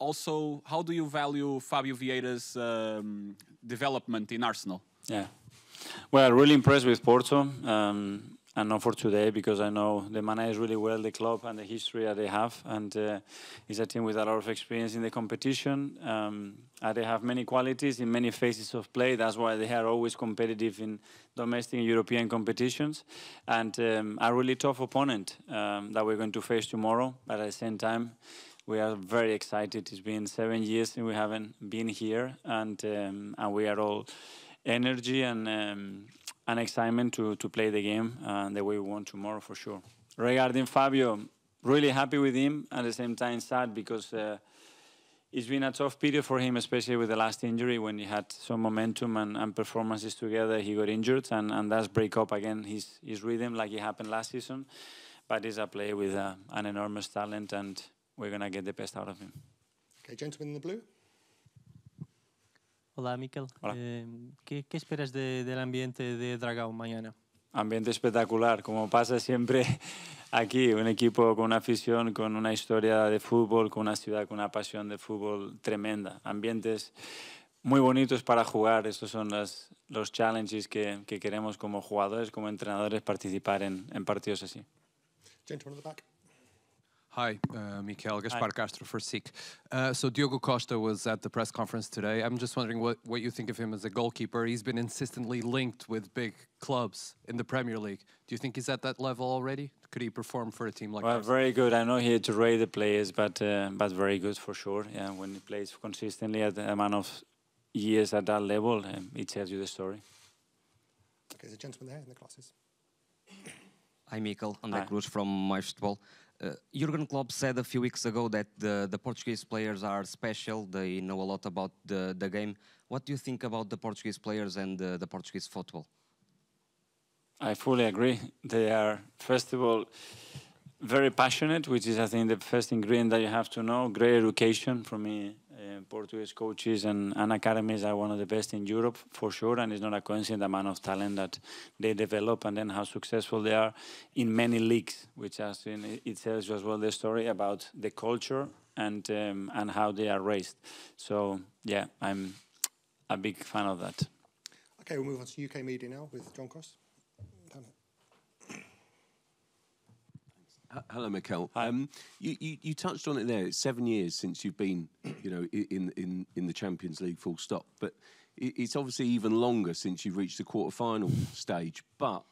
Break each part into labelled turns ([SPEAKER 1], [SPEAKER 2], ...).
[SPEAKER 1] Also, how do you value Fabio Vieira's development in Arsenal?
[SPEAKER 2] Yeah. Well, really impressed with Porto, and not for today, because I know they manage really well the club and the history that they have, and it's a team with a lot of experience in the competition. They have many qualities in many phases of play. That's why they are always competitive in domestic and European competitions, and a really tough opponent that we're going to face tomorrow. But at the same time, we are very excited. It's been 7 years and we haven't been here, and we are all energy and excitement to play the game the way we want tomorrow, for sure. Regarding Fabio, really happy with him, at the same time sad, because it's been a tough period for him, especially with the last injury. When he had some momentum and performances together, he got injured, and that's break up again his rhythm, like it happened last season. But he's a player with an enormous talent, and we're going to get the best out of him.
[SPEAKER 3] Okay, gentleman in the blue.
[SPEAKER 4] Hola, Mikel.
[SPEAKER 2] Hola.
[SPEAKER 4] ¿Qué esperas del ambiente de Dragao mañana?
[SPEAKER 2] Ambiente espectacular, como pasa siempre aquí, un equipo con una afición, con una historia de fútbol, con una ciudad con una pasión de fútbol tremenda. Ambientes muy bonitos para jugar. Estos son los challenges que queremos como jugadores, como entrenadores, participar en partidos así.
[SPEAKER 3] Gentleman at the back.
[SPEAKER 5] Hi, Mikel. Gaspar Castro for SIC. So Diogo Costa was at the press conference today. I'm just wondering what you think of him as a goalkeeper. He's been insistently linked with big clubs in the Premier League. Do you think he's at that level already? Could he perform for a team like that?
[SPEAKER 2] Well, very good. I know he had to rate the players, but very good for sure. Yeah, when he plays consistently at the amount of years at that level, it tells you the story.
[SPEAKER 3] Okay, there's a gentleman there in the classes.
[SPEAKER 6] Hi, Mikel. André Cruz from MyFootball. Jurgen Klopp said a few weeks ago that the Portuguese players are special. They know a lot about the game. What do you think about the Portuguese players and the Portuguese football?
[SPEAKER 2] I fully agree. They are, first of all, very passionate, which is, I think, the first ingredient that you have to know. Great education. For me, Portuguese coaches and academies are one of the best in Europe, for sure, and it's not a coincidence the amount of talent that they develop and then how successful they are in many leagues, which it tells you as well the story about the culture and how they are raised. So, yeah, I'm a big fan of that.
[SPEAKER 3] Okay, we'll move on to UK media now with John Cross.
[SPEAKER 7] Hello, Mikel.
[SPEAKER 2] Hi.
[SPEAKER 7] You touched on it there. It's 7 years since you've been, in the Champions League, full stop. But it's obviously even longer since you've reached the quarter-final stage. But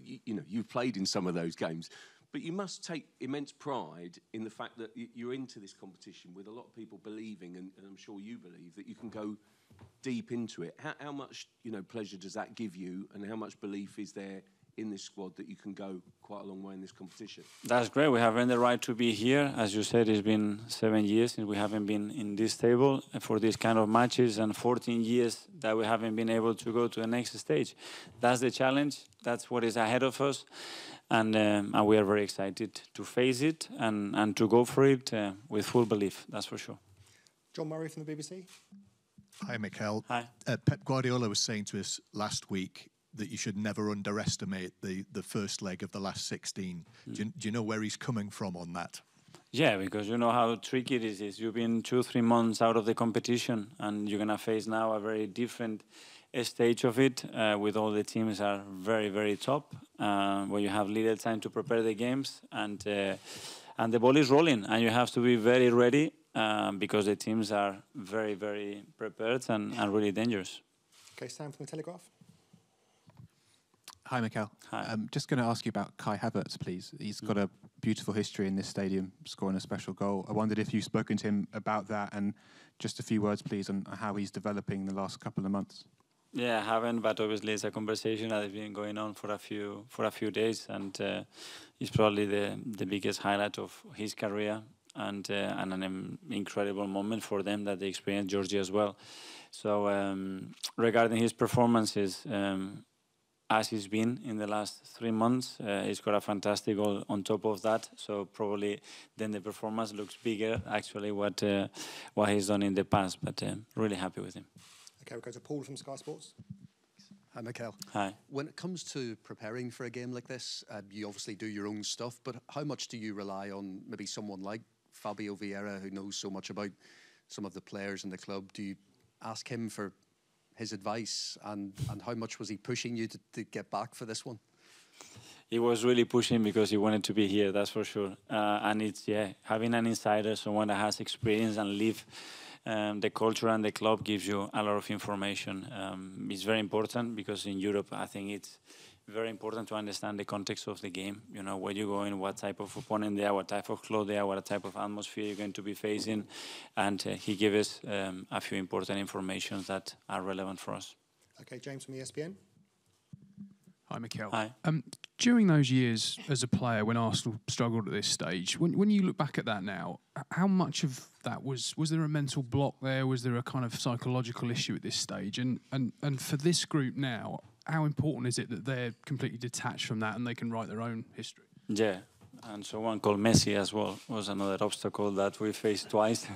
[SPEAKER 7] you've played in some of those games. But you must take immense pride in the fact that you're into this competition with a lot of people believing, and I'm sure you believe, that you can go deep into it. How much pleasure does that give you, and how much belief is there in this squad that you can go quite a long way in this competition?
[SPEAKER 2] That's great. We have earned the right to be here. As you said, it's been 7 years since we haven't been in this table for these kind of matches, and 14 years that we haven't been able to go to the next stage. That's the challenge. That's what is ahead of us. And we are very excited to face it and to go for it with full belief, that's for sure.
[SPEAKER 3] John Murray from the BBC.
[SPEAKER 8] Hi, Mikel.
[SPEAKER 2] Hi.
[SPEAKER 8] Pep Guardiola was saying to us last week that you should never underestimate the first leg of the last 16. Do you know where he's coming from on that?
[SPEAKER 2] Yeah, because you know how tricky this is. You've been 2-3 months out of the competition, and you're going to face now a very different stage of it, with all the teams are very, very top, where you have little time to prepare the games, and the ball is rolling, and you have to be very ready, because the teams are very, very prepared and really dangerous.
[SPEAKER 3] Okay, Sam from the Telegraph.
[SPEAKER 9] Hi, Mikel.
[SPEAKER 2] Hi.
[SPEAKER 9] I'm just going to ask you about Kai Havertz, please. He's got a beautiful history in this stadium, scoring a special goal. I wondered if you've spoken to him about that, and just a few words, please, on how he's developing in the last couple of months.
[SPEAKER 2] Yeah, I haven't, but obviously it's a conversation that has been going on for a few days, and it's probably the biggest highlight of his career, and an incredible moment for them that they experienced Georgia as well. So regarding his performances, as he's been in the last 3 months, he's got a fantastic goal on top of that. So probably then the performance looks bigger, actually, what he's done in the past. But really happy with him.
[SPEAKER 3] Okay, we'll go to Paul from Sky Sports.
[SPEAKER 10] Hi, Mikel.
[SPEAKER 2] Hi.
[SPEAKER 10] When it comes to preparing for a game like this, you obviously do your own stuff, but how much do you rely on maybe someone like Fabio Vieira, who knows so much about some of the players in the club, do you ask him for his advice, and how much was he pushing you to get back for this one?
[SPEAKER 2] He was really pushing because he wanted to be here, that's for sure. And it's, having an insider, someone that has experience and live the culture and the club gives you a lot of information. It's very important because in Europe, I think it's very important to understand the context of the game. You know, where you go in, what type of opponent they are, what type of club they are, what type of atmosphere you're going to be facing. And he gave us a few important information that are relevant for us.
[SPEAKER 3] Okay, James from ESPN.
[SPEAKER 11] Hi, Mikel.
[SPEAKER 2] Hi.
[SPEAKER 11] During those years as a player, when Arsenal struggled at this stage, when you look back at that now, how much of that was there a mental block there? Was there a kind of psychological issue at this stage? And for this group now, how important is it that they're completely detached from that and they can write their own history?
[SPEAKER 2] Yeah, and someone called Messi as well was another obstacle that we faced twice.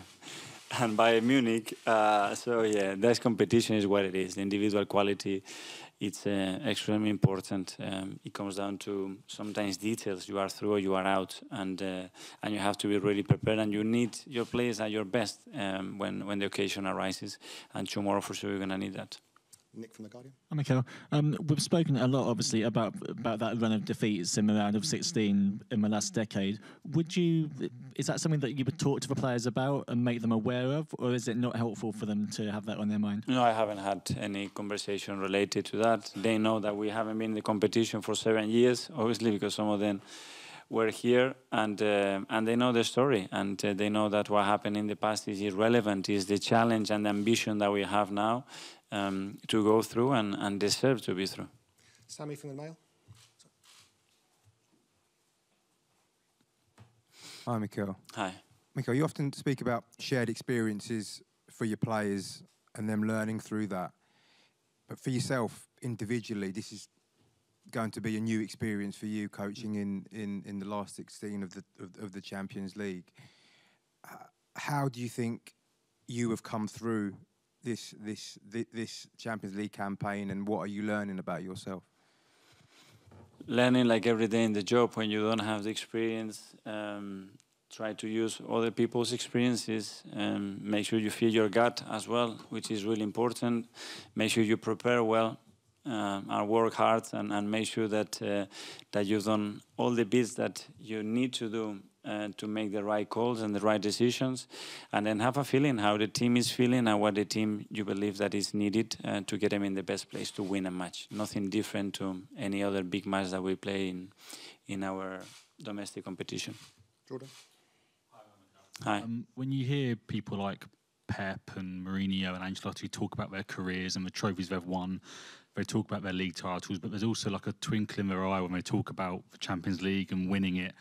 [SPEAKER 2] And Bayern Munich, so yeah, this competition is what it is. The individual quality, it's extremely important. It comes down to sometimes details. You are through or you are out, and you have to be really prepared. And you need your players at your best when the occasion arises. And tomorrow for sure you're gonna need that.
[SPEAKER 3] Nick from The Guardian.
[SPEAKER 12] Hi, Mikel. We've spoken a lot, obviously, about that run of defeats in the round of 16 in the last decade. Is that something that you would talk to the players about and make them aware of, or is it not helpful for them to have that on their mind?
[SPEAKER 2] No, I haven't had any conversation related to that. They know that we haven't been in the competition for 7 years, obviously, because some of them were here, and they know the story, and they know that what happened in the past is irrelevant. It's the challenge and the ambition that we have now to go through and deserve to be through.
[SPEAKER 3] Sammy from The Mail.
[SPEAKER 13] Hi, Mikel.
[SPEAKER 2] Hi.
[SPEAKER 13] Mikel, you often speak about shared experiences for your players and them learning through that. But for yourself, individually, this is going to be a new experience for you, coaching in the last 16 of the Champions League. How do you think you have come through this Champions League campaign, and what are you learning about yourself?
[SPEAKER 2] Learning like every day in the job. When you don't have the experience, try to use other people's experiences. Make sure you feel your gut as well, which is really important. Make sure you prepare well. And work hard and make sure that you've done all the bits that you need to do to make the right calls and the right decisions, and then have a feeling how the team is feeling and what the team you believe that is needed to get them in the best place to win a match. Nothing different to any other big match that we play in our domestic competition.
[SPEAKER 3] Jordan.
[SPEAKER 2] Hi.
[SPEAKER 14] When you hear people like Pep and Mourinho and Ancelotti talk about their careers and the trophies they've won, they talk about their league titles, but there's also like a twinkle in their eye when they talk about the Champions League and winning it.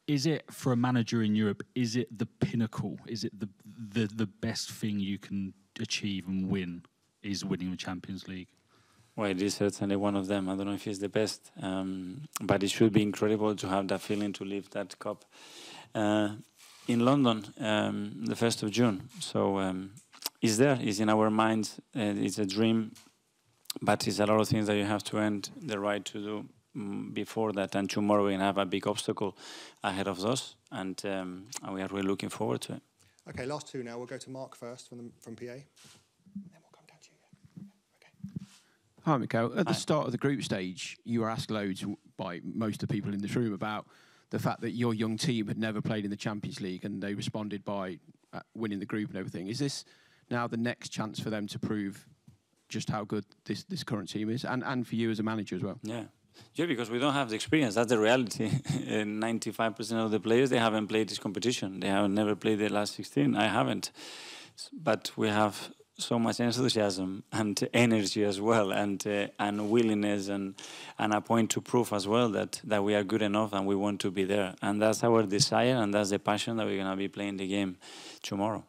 [SPEAKER 14] Is it, for a manager in Europe, is it the pinnacle? Is it the best thing you can achieve and win, is winning the Champions League?
[SPEAKER 2] Well, it is certainly one of them. I don't know if it's the best, but it should be incredible to have that feeling to lift that cup in London, the 1st of June. So it's there, it's in our minds, it's a dream. But it's a lot of things that you have to earn the right to do before that. And tomorrow we're going to have a big obstacle ahead of us. And we are really looking forward to it.
[SPEAKER 3] Okay, last two now. We'll go to Mark first from PA. Then we'll come down to you. Okay.
[SPEAKER 15] Hi, Mikel. At the start of the group stage, you were asked loads by most of the people in this room about the fact that your young team had never played in the Champions League, and they responded by winning the group and everything. Is this now the next chance for them to prove just how good this current team is, and for you as a manager as well?
[SPEAKER 2] Yeah, because we don't have the experience. That's the reality. 95% of the players, they haven't played this competition. They have never played the last 16. I haven't. But we have so much enthusiasm and energy as well, and willingness and a point to prove as well that we are good enough and we want to be there. And that's our desire, and that's the passion that we're going to be playing the game tomorrow.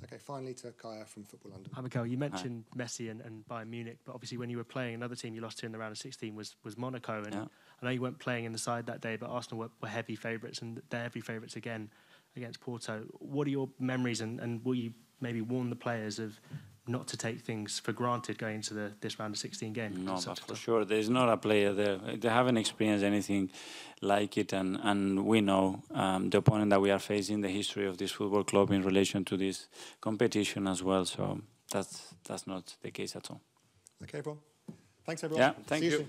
[SPEAKER 3] Okay, finally to Kaya from Football London.
[SPEAKER 4] Hi, Mikel. You mentioned Messi and Bayern Munich, but obviously when you were playing, another team you lost to in the round of 16 was Monaco. And I know you weren't playing in the side that day, but Arsenal were heavy favourites, and they're heavy favourites again against Porto. What are your memories, and will you maybe warn the players of not to take things for granted going into this round of 16 game?
[SPEAKER 2] No, but for sure, there's not a player there. They haven't experienced anything like it, and we know the opponent that we are facing, the history of this football club in relation to this competition as well. So that's not the case at all.
[SPEAKER 3] Okay, everyone. Thanks, everyone.
[SPEAKER 2] Yeah, thank you.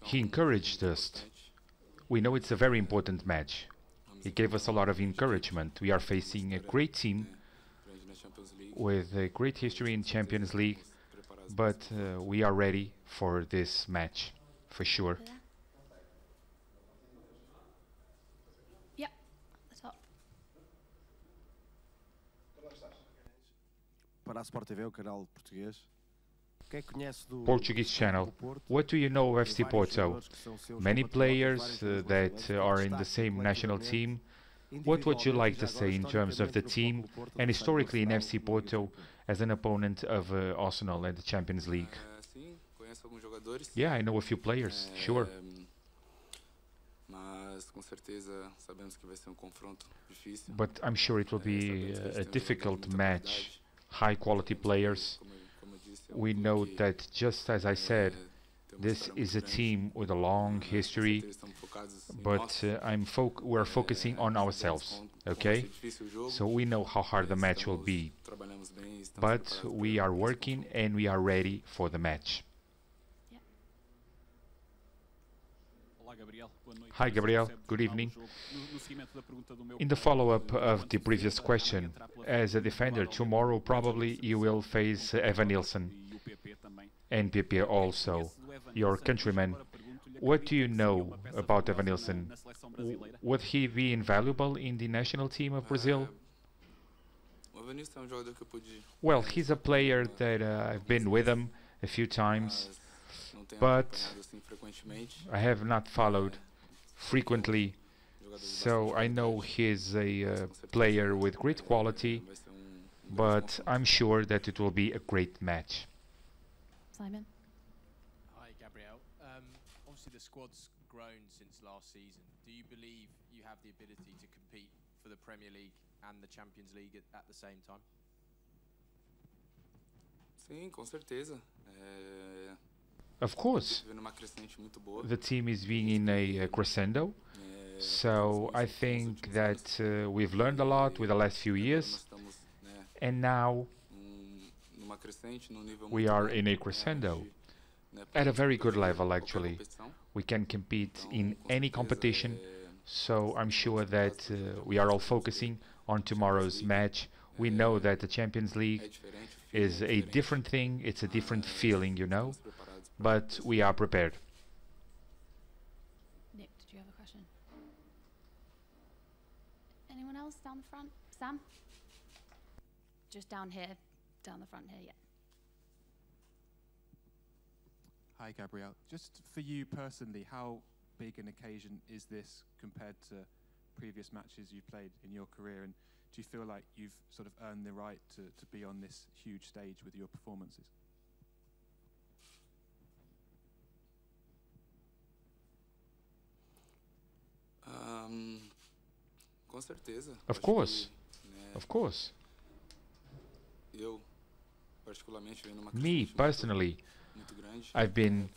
[SPEAKER 16] He encouraged us. We know it's a very important match. He gave us a lot of encouragement. We are facing a great team with a great history in Champions League, but we are ready for this match, for sure.
[SPEAKER 17] Yeah, the top.
[SPEAKER 18] Para a Sport TV, o canal português.
[SPEAKER 16] Portuguese channel. What do you know of FC Porto? Many players that are in the same national team. What would you like to say in terms of the team and historically in FC Porto as an opponent of Arsenal in the Champions League? Yeah, I know a few players, sure. But I'm sure it will be a difficult match. High quality players. We know that, just as I said, this is a team with a long history, but we're focusing on ourselves, okay? So we know how hard the match will be, but we are working and we are ready for the match. Hi, Gabriel. Good evening. In the follow-up of the previous question, as a defender, tomorrow probably you will face Evan Nilsson and Pepe also, your countryman. What do you know about Evan Nilsson? Would he be invaluable in the national team of Brazil? Well, he's a player that I've been with him a few times, but I have not followed frequently, so I know he's a player with great quality, but I'm sure that it will be a great match.
[SPEAKER 17] Simon?
[SPEAKER 19] Hi, Gabriel. Obviously the squad's grown since last season. Do you believe you have the ability to compete for the Premier League and the Champions League at the same time?
[SPEAKER 20] Sim, com certeza.
[SPEAKER 16] Of course, the team is being in a crescendo, so I think that we've learned a lot with the last few years, and now we are in a crescendo, at a very good level actually. We can compete in any competition, so I'm sure that we are all focusing on tomorrow's match. We know that the Champions League is a different thing, it's a different feeling, you know. But we are prepared.
[SPEAKER 17] Nick, did you have a question? Anyone else down the front? Sam? Just down here, down the front here, yeah.
[SPEAKER 9] Hi, Gabriel. Just for you personally, how big an occasion is this compared to previous matches you've played in your career? And do you feel like you've sort of earned the right to be on this huge stage with your performances?
[SPEAKER 20] Com certeza.
[SPEAKER 16] Of course, of course. Me, personally, I've been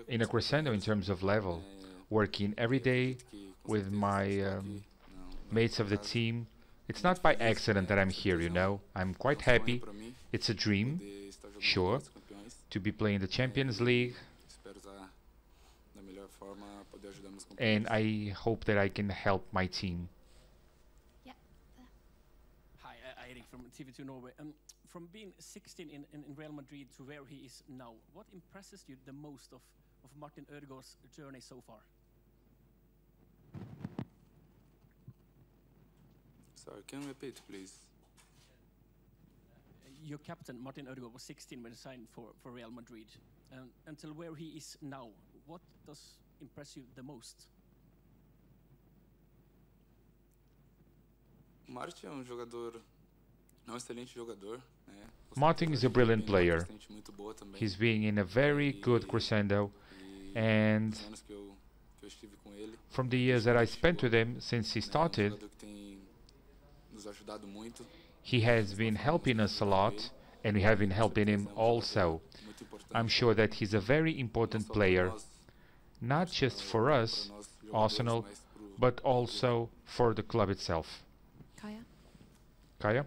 [SPEAKER 16] in a crescendo in terms of level, working every day with my mates of the team. It's not by accident that I'm here, you know. I'm quite happy. It's a dream, sure, to be playing the Champions League. And I hope that I can help my team.
[SPEAKER 17] Yeah.
[SPEAKER 21] Hi, Erik from TV2 Norway. From being 16 in Real Madrid to where he is now, what impresses you the most of Martin Ødegaard's journey so far?
[SPEAKER 20] Sorry, can you repeat, please?
[SPEAKER 21] Your captain, Martin Ødegaard, was 16 when he signed for Real Madrid. Until where he is now, what does impress you the most?
[SPEAKER 20] Martin é jogador, excelente jogador.
[SPEAKER 16] Martin is a brilliant player. He's being in a very good crescendo, And from the years that I spent with him since he started, he has been helping us a lot, and we have been helping him also. I'm sure that he's a very important player, not just for us, Arsenal, but also for the club itself.
[SPEAKER 17] Kaya?
[SPEAKER 16] Kaya?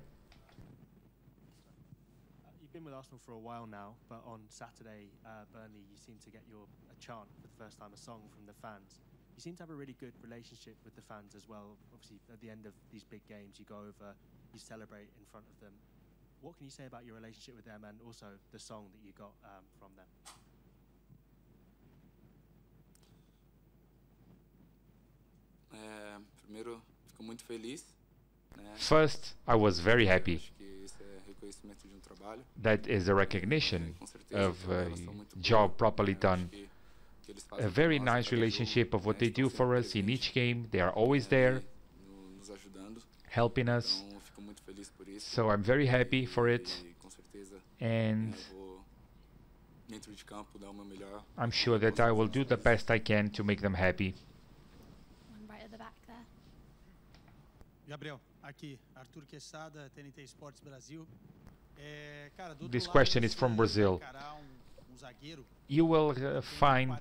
[SPEAKER 4] You've been with Arsenal for a while now, but on Saturday, Burnley, you seemed to get a chant for the first time, a song from the fans. You seem to have a really good relationship with the fans as well. Obviously, at the end of these big games, you go over, you celebrate in front of them. What can you say about your relationship with them and also the song that you got from them?
[SPEAKER 16] First, I was very happy. That is a recognition of a job properly done. A very nice relationship of what they do for us in each game. They are always there, helping us. So I'm very happy for it. And I'm sure that I will do the best I can to make them happy.
[SPEAKER 17] One right at the back there.
[SPEAKER 1] Gabriel, aqui, Arthur Quesada, TNT Esportes Brasil.
[SPEAKER 16] This question is from Brazil. You will find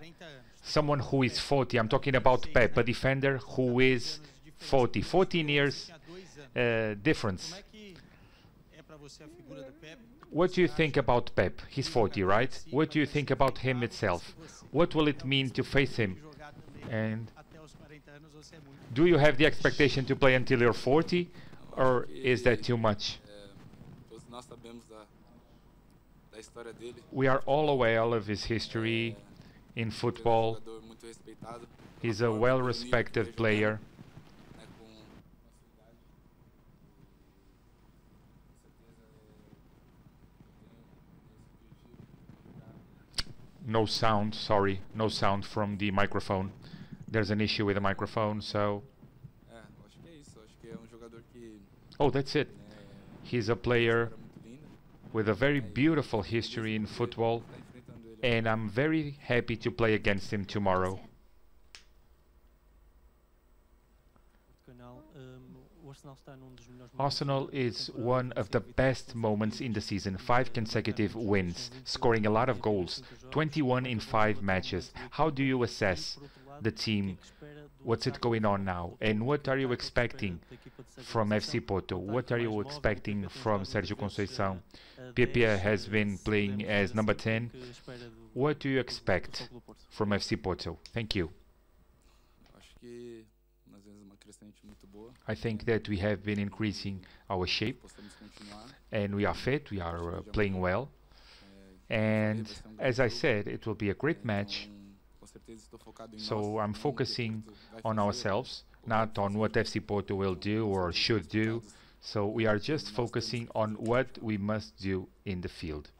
[SPEAKER 16] someone who is 40. I'm talking about Pep, a defender who is 40. 14 years difference. What do you think about Pep? He's 40, right? What do you think about him itself? What will it mean to face him? And do you have the expectation to play until you're 40? Or is that too much? We are all aware of his history in football. He's a well-respected player. No sound, sorry, no sound from the microphone. There's an issue with the microphone, so... Oh, that's it. He's a player with a very beautiful history in football, and I'm very happy to play against him tomorrow. Arsenal is one of the best moments in the season. 5 consecutive wins, scoring a lot of goals, 21 in 5 matches. How do you assess the team? What's it going on now? And what are you expecting from FC Porto? What are you expecting from Sérgio Conceição? Pepe has been playing as number 10. What do you expect from FC Porto? Thank you. I think that we have been increasing our shape and we are fit, we are playing well. And as I said, it will be a great match. So I'm focusing on ourselves, not on what FC Porto will do or should do. So we are just focusing on what we must do in the field.